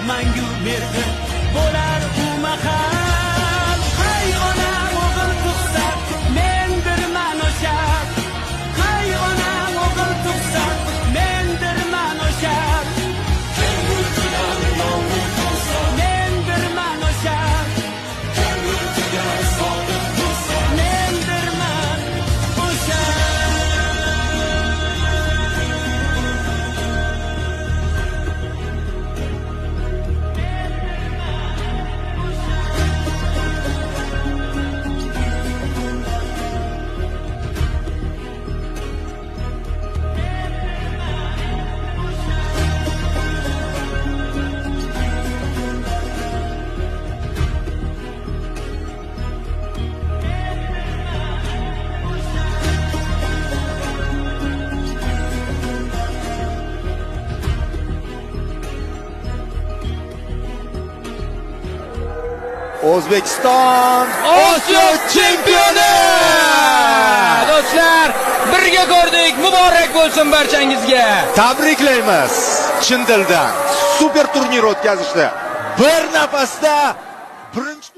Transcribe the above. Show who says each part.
Speaker 1: mangu berdi bo'lar u mahal. Hay ona o'g'il tug'sa mendirman o'sha, hay ona o'g'il tug'sa mendirman o'sha, ko'ngildan yolg'iz tug'sa mendirman o'sha, ko'ngilga sodiq tug'sa mendirman o'sha.
Speaker 2: O'zbekiston
Speaker 3: Osiyo chempioni! Do'stlar, birga ko'rdik. Muborak bo'lsin barchangizga.
Speaker 2: tabriklaymiz. Chin dildan super turnir o'tkazishdi. Bir nafasda birinchi